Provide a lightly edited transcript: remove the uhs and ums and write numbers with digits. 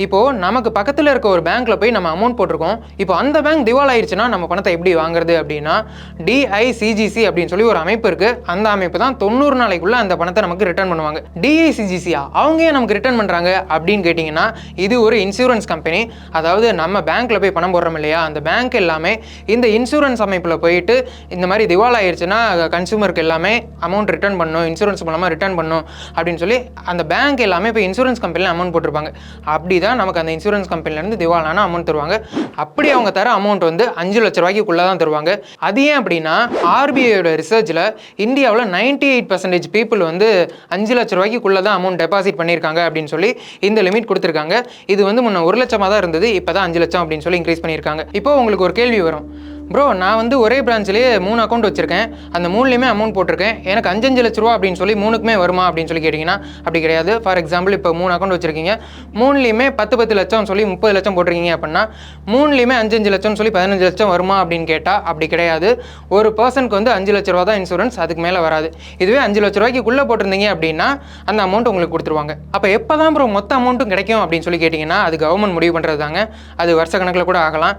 இப்போது நமக்கு பக்கத்தில் இருக்க ஒரு பேங்க்கில் போய் நம்ம அமௌண்ட் போட்டிருக்கோம். இப்போ அந்த பேங்க் திவால் ஆயிடுச்சுன்னா நம்ம பணத்தை எப்படி வாங்குறது அப்படின்னா, DICGC அப்படின்னு சொல்லி ஒரு அமைப்பு இருக்குது. அந்த அமைப்பு தான் 90 நாளைக்குள்ளே அந்த பணத்தை நமக்கு ரிட்டர்ன் பண்ணுவாங்க. DICGCயா அவங்க ஏன் நமக்கு ரிட்டர்ன் பண்ணுறாங்க அப்படின்னு கேட்டிங்கன்னா, இது ஒரு இன்சூரன்ஸ் கம்பெனி. அதாவது நம்ம பேங்க்கில் போய் பணம் போடுறோம் இல்லையா, அந்த பேங்க் எல்லாமே இந்த இன்சூரன்ஸ் அமைப்பில் போயிட்டு இந்த மாதிரி திவால் ஆயிடுச்சுன்னா கன்சூமருக்கு எல்லாமே அமௌண்ட் ரிட்டர்ன் பண்ணணும், இன்சூரன்ஸ் மூலமாக ரிட்டர்ன் பண்ணணும் அப்படின்னு சொல்லி அந்த பேங்க் எல்லாமே இப்போ இன்சூரன்ஸ் கம்பெனியில் அமௌண்ட் போட்டிருப்பாங்க. அப்படி தான் நமக்கு அந்த இன்சூரன்ஸ் கம்பெனிலேருந்து திவாலான அமௌண்ட் தருவாங்க. அப்படி அவங்க தர அமௌண்ட் வந்து 5 லட்ச ரூபாய்க்குள்ளே தான் தருவாங்க. அது ஏன் அப்படின்னா, RBIயோட ரிசர்ச்சில் இந்தியாவில் 98% பீப்புள் வந்து 5 லட்ச ரூபாய்க்குள்ளே தான் அமௌண்ட் டெபாசிட் பண்ணியிருக்காங்க அப்படின்னு சொல்லி இந்த லிமிட் கொடுத்துருக்காங்க. இது வந்து முன்ன 1 லட்சமாக தான் இருந்தது, இப்போ தான் 5 லட்சம் அப்படின்னு சொல்லி இன்க்ரீஸ் பண்ணியிருக்காங்க. இப்போ உங்களுக்கு ஒரு கேள்வி வரும், ப்ரோ நான் வந்து ஒரே பிரான்ச்லேயே 3 அக்கௌண்ட் வச்சிருக்கேன், அந்த 3லையுமே அமௌண்ட் போட்டிருக்கேன், எனக்கு 5 லட்ச ரூபா அப்படின்னு சொல்லி 3க்குமே வருமா அப்படின்னு சொல்லி கேட்டிங்கன்னா அப்படி கிடையாது. ஃபார் எக்ஸாம்பிள் இப்போ 3 அக்கௌண்ட் வச்சிருக்கீங்க, 3லையுமே 10 லட்சம் சொல்லி 30 லட்சம் போட்டிருக்கீங்க அப்படின்னா 3லையுமே 5 லட்சம் சொல்லி 15 லட்சம் வருமா அப்படின்னு கேட்டால் அப்படி கிடையாது. ஒரு பர்சனுக்கு வந்து 5 லட்ச ரூபா தான் இன்சூரன்ஸ், அதுக்கு மேலே வராது. இதுவே 5 லட்ச ரூபாய்க்குள்ளே போட்டிருந்தீங்க அப்படின்னா அந்த அமௌண்ட் உங்களுக்கு கொடுத்துருவாங்க. அப்போ எப்போ தான் ப்ரோ மொத்த அமௌண்ட்டும் கிடைக்கும் அப்படின்னு சொல்லி கேட்டிங்கன்னா அது கவர்மெண்ட் முடிவு பண்ணுறது தாங்க. அது வருஷ கணக்கில் கூட ஆகலாம்.